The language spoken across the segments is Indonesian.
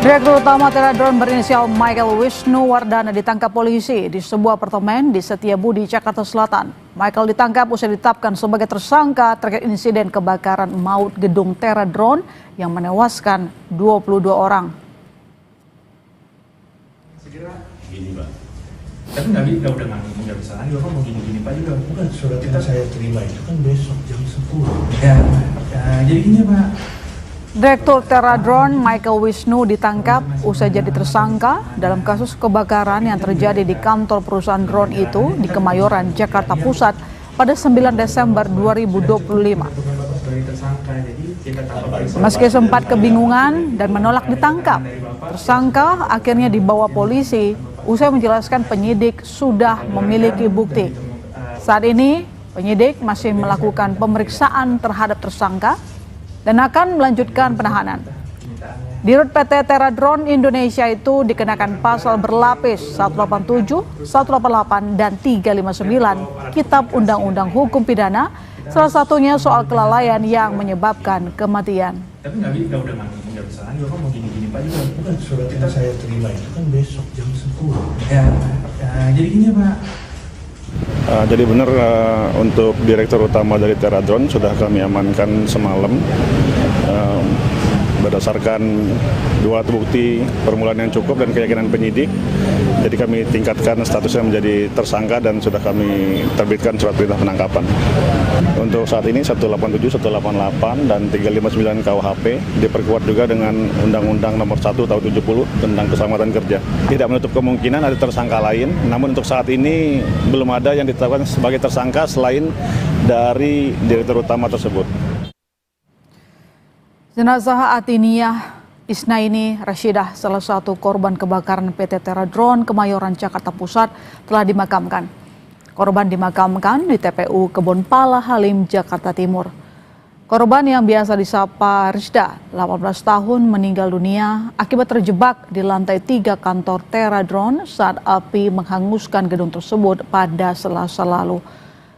Direktur Utama Teradron berinisial Michael Wisnuwardana ditangkap polisi di sebuah apartemen di Setiabudi, Jakarta Selatan. Michael ditangkap usai ditetapkan sebagai tersangka terkait insiden kebakaran maut gedung Teradron yang menewaskan 22 orang. Gini Pak, tapi nggak bisa lagi, Bapak mau gini-gini Pak juga. Bukan, surat yang saya terima itu kan besok jam 10. Ya, jadi gini Pak. Direktur Teradron Michael Wisnu ditangkap usai jadi tersangka dalam kasus kebakaran yang terjadi di kantor perusahaan drone itu di Kemayoran, Jakarta Pusat pada 9 Desember 2025. Meski sempat kebingungan dan menolak ditangkap, tersangka akhirnya dibawa polisi usai menjelaskan penyidik sudah memiliki bukti. Saat ini penyidik masih melakukan pemeriksaan terhadap tersangka dan akan melanjutkan penahanan. Dirut PT Teradron Indonesia itu dikenakan pasal berlapis 187, 188, dan 359 Kitab Undang-Undang Hukum Pidana, salah satunya soal kelalaian yang menyebabkan kematian. Tapi nggak bisa lagi, Bapak mau gini-gini Pak juga. Bukan, surat yang saya terima itu kan besok jam 10. Ya, jadi gini Pak. Jadi benar untuk Direktur Utama dari Teradron sudah kami amankan semalam berdasarkan dua alat bukti permulaan yang cukup dan keyakinan penyidik. Jadi kami tingkatkan statusnya menjadi tersangka dan sudah kami terbitkan surat perintah penangkapan. Untuk saat ini 187, 188, dan 359 KUHP diperkuat juga dengan Undang-Undang Nomor 1 Tahun 70 tentang Keselamatan Kerja. Tidak menutup kemungkinan ada tersangka lain, namun untuk saat ini belum ada yang ditetapkan sebagai tersangka selain dari Direktur Utama tersebut. Jenazah Atiniah Isnaini Rashidah, salah satu korban kebakaran PT Teradron Kemayoran, Jakarta Pusat, telah dimakamkan. Korban dimakamkan di TPU Kebonpala Halim, Jakarta Timur. Korban yang biasa disapa Rizda, 18 tahun, meninggal dunia akibat terjebak di lantai 3 kantor Teradron saat api menghanguskan gedung tersebut pada Selasa lalu.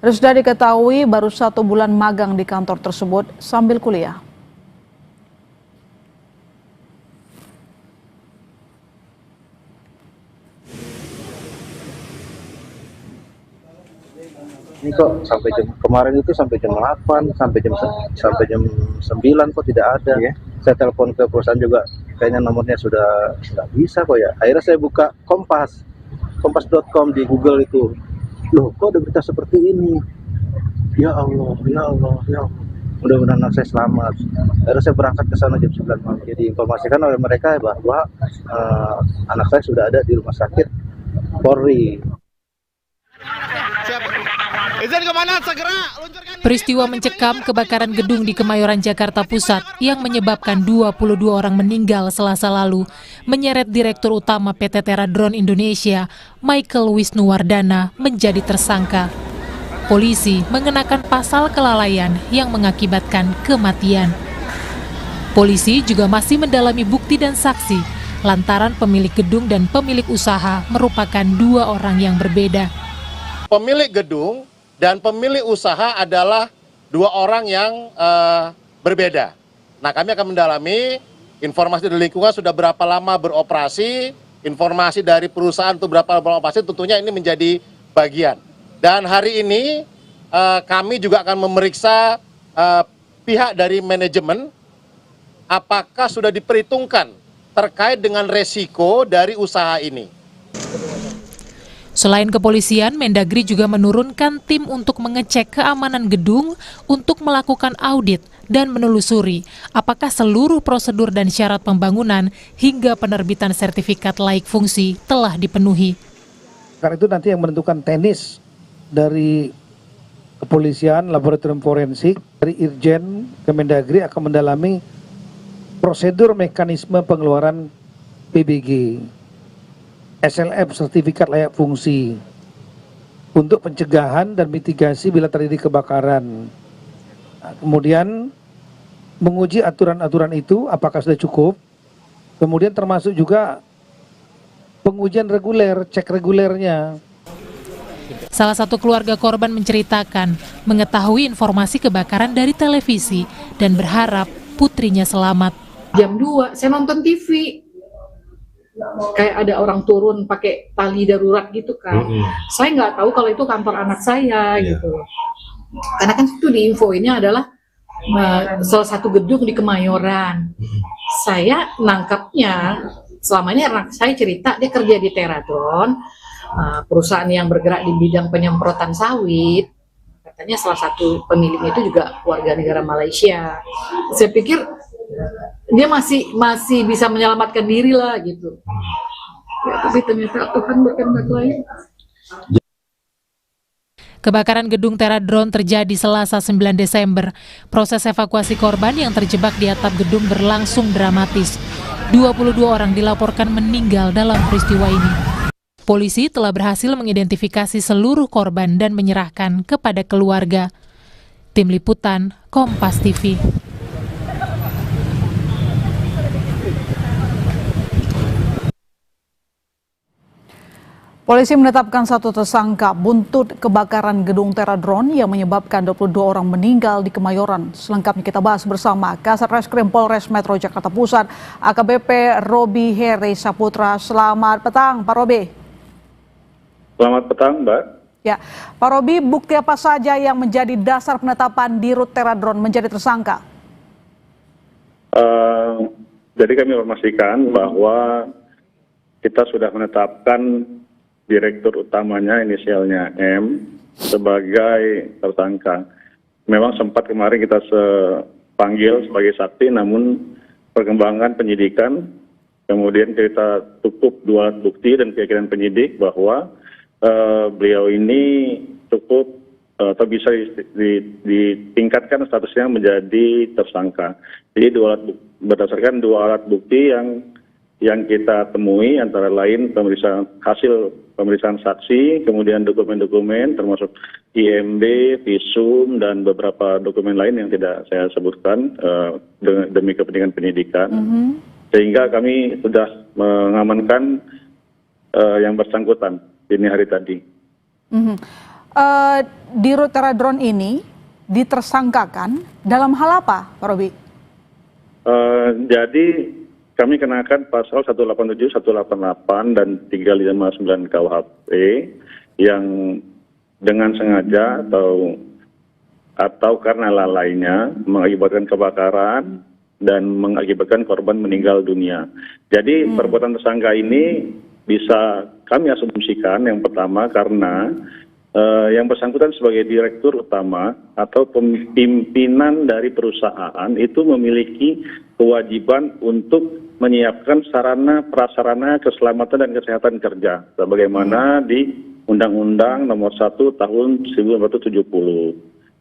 Rizda diketahui baru 1 bulan magang di kantor tersebut sambil kuliah. Ini kok sampai jam kemarin itu sampai jam 8, sampai jam 9 kok tidak ada. Yeah. Saya telepon ke perusahaan juga, kayaknya nomornya sudah nggak bisa kok ya. Akhirnya saya buka kompas.com di Google itu. Loh, kok ada berita seperti ini? Ya Allah, ya Allah, ya Allah. Mudah-mudahan anak saya selamat. Akhirnya saya berangkat ke sana jam 9 malam. Jadi informasikan oleh mereka bahwa anak saya sudah ada di rumah sakit Polri. Peristiwa mencekam kebakaran gedung di Kemayoran, Jakarta Pusat yang menyebabkan 22 orang meninggal Selasa lalu menyeret Direktur Utama PT Teradron Indonesia, Michael Wisnuwardana, menjadi tersangka. Polisi mengenakan pasal kelalaian yang mengakibatkan kematian. Polisi juga masih mendalami bukti dan saksi lantaran pemilik gedung dan pemilik usaha merupakan 2 orang yang berbeda. Pemilik gedung dan pemilik usaha adalah 2 orang yang berbeda. Nah, kami akan mendalami informasi dari lingkungan sudah berapa lama beroperasi, informasi dari perusahaan untuk berapa lama beroperasi, tentunya ini menjadi bagian. Dan hari ini kami juga akan memeriksa pihak dari manajemen apakah sudah diperhitungkan terkait dengan resiko dari usaha ini. Selain kepolisian, Mendagri juga menurunkan tim untuk mengecek keamanan gedung untuk melakukan audit dan menelusuri apakah seluruh prosedur dan syarat pembangunan hingga penerbitan sertifikat layak fungsi telah dipenuhi. Karena itu nanti yang menentukan teknis dari kepolisian, laboratorium forensik, dari Irjen Kemendagri akan mendalami prosedur mekanisme pengeluaran PBG. SLF, sertifikat layak fungsi, untuk pencegahan dan mitigasi bila terjadi kebakaran. Nah, kemudian menguji aturan-aturan itu apakah sudah cukup, kemudian termasuk juga pengujian reguler, cek regulernya. Salah satu keluarga korban menceritakan mengetahui informasi kebakaran dari televisi dan berharap putrinya selamat. Jam 2 saya nonton TV, kayak ada orang turun pakai tali darurat gitu kan. Saya nggak tahu kalau itu kantor anak saya gitu. Karena kan itu diinfoinnya adalah salah satu gedung di Kemayoran. Saya nangkapnya, selama ini anak saya cerita dia kerja di Teradron, perusahaan yang bergerak di bidang penyemprotan sawit. Katanya salah satu pemiliknya itu juga warga negara Malaysia. Saya pikir dia masih bisa menyelamatkan diri lah gitu. Ya, tapi ternyata Tuhan berkehendak lain. Kebakaran gedung Teradron terjadi Selasa 9 Desember. Proses evakuasi korban yang terjebak di atap gedung berlangsung dramatis. 22 orang dilaporkan meninggal dalam peristiwa ini. Polisi telah berhasil mengidentifikasi seluruh korban dan menyerahkan kepada keluarga. Tim Liputan, Kompas TV. Polisi menetapkan satu tersangka buntut kebakaran gedung Teradron yang menyebabkan 22 orang meninggal di Kemayoran. Selengkapnya kita bahas bersama Kasat Reskrim Polres Metro Jakarta Pusat, AKBP Robi Heri Saputra. Selamat petang, Pak Robi. Selamat petang, Mbak. Ya, Pak Robi, bukti apa saja yang menjadi dasar penetapan Dirut Teradron menjadi tersangka? Jadi kami memastikan bahwa kita sudah menetapkan direktur utamanya inisialnya M sebagai tersangka. Memang sempat kemarin kita panggil sebagai saksi, namun perkembangan penyidikan, kemudian kita cukup 2 alat bukti dan keyakinan penyidik bahwa beliau ini cukup atau bisa ditingkatkan statusnya menjadi tersangka. Jadi berdasarkan 2 alat bukti yang kita temui, antara lain hasil pemeriksaan saksi, kemudian dokumen-dokumen termasuk IMB, visum, dan beberapa dokumen lain yang tidak saya sebutkan demi kepentingan penyidikan. Sehingga kami sudah mengamankan yang bersangkutan dini hari tadi. Dirut Teradron ini ditersangkakan dalam hal apa, Pak Robi? Jadi kami kenakan pasal 187, 188, dan 359 KUHP yang dengan sengaja atau karena lalainya mengakibatkan kebakaran dan mengakibatkan korban meninggal dunia. Jadi perbuatan tersangka ini bisa kami asumsikan yang pertama karena yang bersangkutan sebagai direktur utama atau pimpinan dari perusahaan itu memiliki kewajiban untuk menyiapkan sarana prasarana keselamatan dan kesehatan kerja sebagaimana di Undang-Undang Nomor 1 Tahun 1970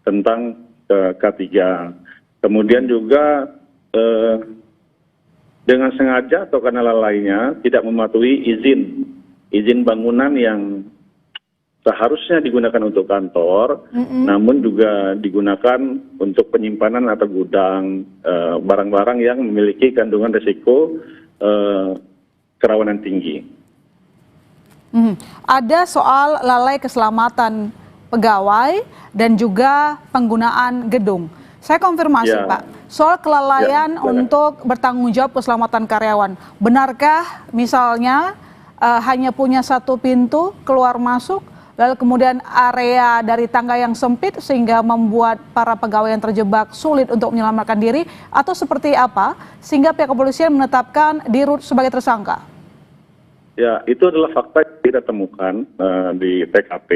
tentang K3. Kemudian juga dengan sengaja atau karena lalainya tidak mematuhi izin bangunan yang seharusnya digunakan untuk kantor, namun juga digunakan untuk penyimpanan atau gudang barang-barang yang memiliki kandungan risiko kerawanan tinggi. Ada soal lalai keselamatan pegawai dan juga penggunaan gedung. Saya konfirmasi, Pak, soal kelalaian untuk bertanggung jawab keselamatan karyawan. Benarkah misalnya hanya punya 1 pintu keluar masuk, lalu kemudian area dari tangga yang sempit sehingga membuat para pegawai yang terjebak sulit untuk menyelamatkan diri, atau seperti apa sehingga pihak kepolisian menetapkan Dirut sebagai tersangka? Ya, itu adalah fakta yang kita temukan di TKP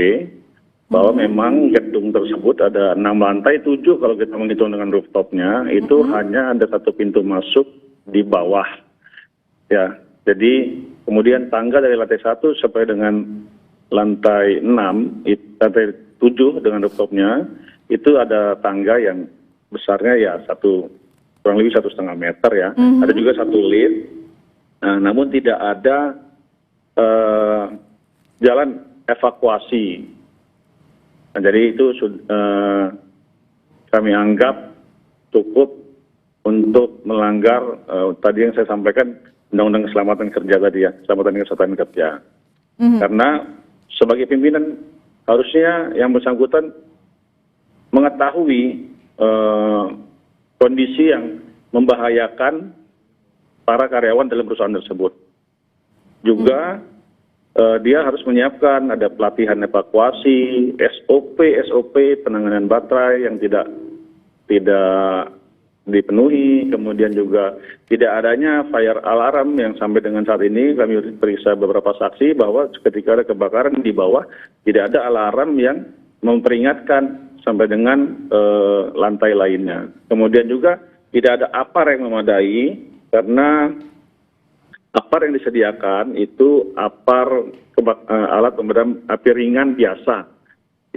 bahwa memang gedung tersebut ada 6 lantai, 7 kalau kita menghitung dengan rooftopnya, itu hanya ada 1 pintu masuk di bawah. Ya, jadi kemudian tangga dari lantai 1 sampai dengan lantai 6, lantai 7 dengan rooftopnya, itu ada tangga yang besarnya ya kurang lebih 1,5 meter ya. Ada juga 1 lift, namun tidak ada jalan evakuasi. Nah, jadi itu kami anggap cukup untuk melanggar tadi yang saya sampaikan, Undang-Undang Keselamatan Kerja tadi ya, Keselamatan dan Kesehatan Kerja. Karena sebagai pimpinan harusnya yang bersangkutan mengetahui kondisi yang membahayakan para karyawan dalam perusahaan tersebut. juga dia harus menyiapkan ada pelatihan evakuasi, SOP penanganan baterai yang tidak dipenuhi, kemudian juga tidak adanya fire alarm yang sampai dengan saat ini kami periksa beberapa saksi bahwa ketika ada kebakaran di bawah tidak ada alarm yang memperingatkan sampai dengan lantai lainnya. Kemudian juga tidak ada APAR yang memadai karena APAR yang disediakan itu APAR alat pemadam api ringan biasa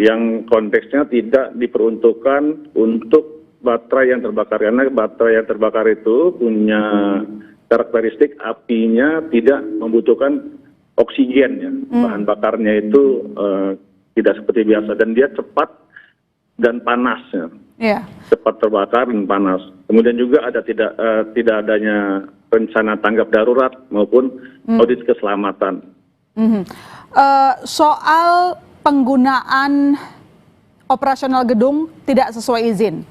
yang konteksnya tidak diperuntukkan untuk baterai yang terbakar, karena baterai yang terbakar itu punya karakteristik apinya tidak membutuhkan oksigen ya. Bahan bakarnya itu tidak seperti biasa dan dia cepat dan panas ya. Cepat terbakar dan panas. Kemudian juga ada tidak adanya rencana tanggap darurat maupun audit keselamatan. Soal penggunaan operasional gedung tidak sesuai izin,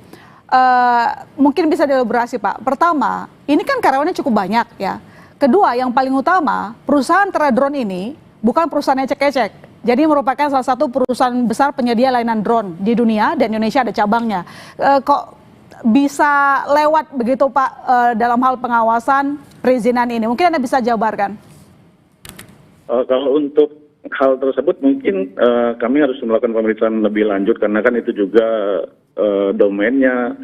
mungkin bisa dielaborasi Pak. Pertama, ini kan karyawannya cukup banyak ya. Kedua, yang paling utama, perusahaan Teradrone ini bukan perusahaan ecek-ecek. Jadi merupakan salah satu perusahaan besar penyedia layanan drone di dunia dan Indonesia ada cabangnya. Kok bisa lewat begitu Pak dalam hal pengawasan perizinan ini? Mungkin Anda bisa jabarkan. Kalau untuk hal tersebut mungkin kami harus melakukan pemeriksaan lebih lanjut karena kan itu juga domainnya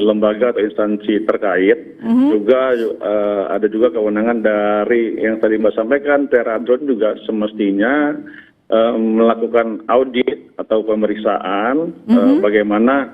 lembaga atau instansi terkait. Juga ada juga kewenangan dari yang tadi Mbak sampaikan, Teradrone juga semestinya melakukan audit atau pemeriksaan bagaimana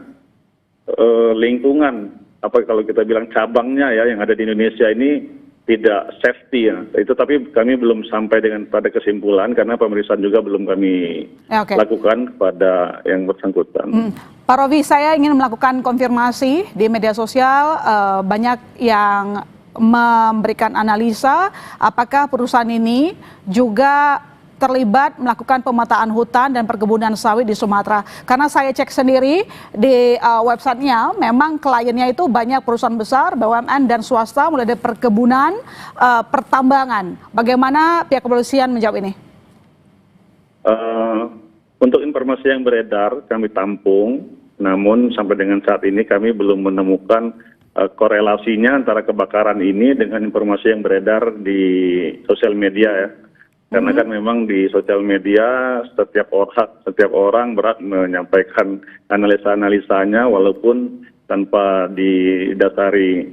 lingkungan, apa kalau kita bilang cabangnya ya yang ada di Indonesia ini tidak safety ya. Itu tapi kami belum sampai dengan pada kesimpulan karena pemeriksaan juga belum kami lakukan kepada yang bersangkutan. Pak Robi, saya ingin melakukan konfirmasi di media sosial, banyak yang memberikan analisa apakah perusahaan ini juga terlibat melakukan pemetaan hutan dan perkebunan sawit di Sumatera. Karena saya cek sendiri di websitenya, memang kliennya itu banyak perusahaan besar, BUMN dan swasta, mulai dari perkebunan, pertambangan. Bagaimana pihak kepolisian menjawab ini? Untuk informasi yang beredar kami tampung, namun sampai dengan saat ini kami belum menemukan korelasinya antara kebakaran ini dengan informasi yang beredar di sosial media ya. Karena kan memang di sosial media setiap orang berhak menyampaikan analisa-analisanya walaupun tanpa didasari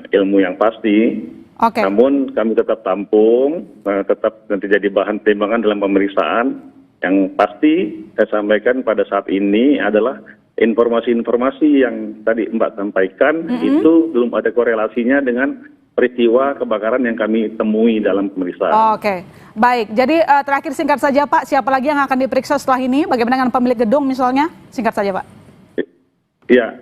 ilmu yang pasti. Namun kami tetap tampung, tetap nanti jadi bahan timbangan dalam pemeriksaan. Yang pasti saya sampaikan pada saat ini adalah informasi-informasi yang tadi Mbak sampaikan itu belum ada korelasinya dengan peristiwa kebakaran yang kami temui dalam pemeriksaan. Baik. Jadi terakhir singkat saja Pak, siapa lagi yang akan diperiksa setelah ini? Bagaimana dengan pemilik gedung misalnya? Singkat saja Pak. Iya,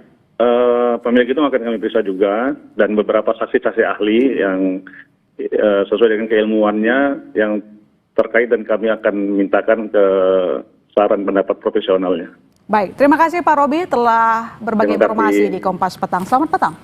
pemilik gedung akan kami periksa juga dan beberapa saksi-saksi ahli yang sesuai dengan keilmuannya yang terkait dan kami akan mintakan ke saran pendapat profesionalnya. Baik, terima kasih Pak Robi telah berbagi informasi di Kompas Petang. Selamat petang.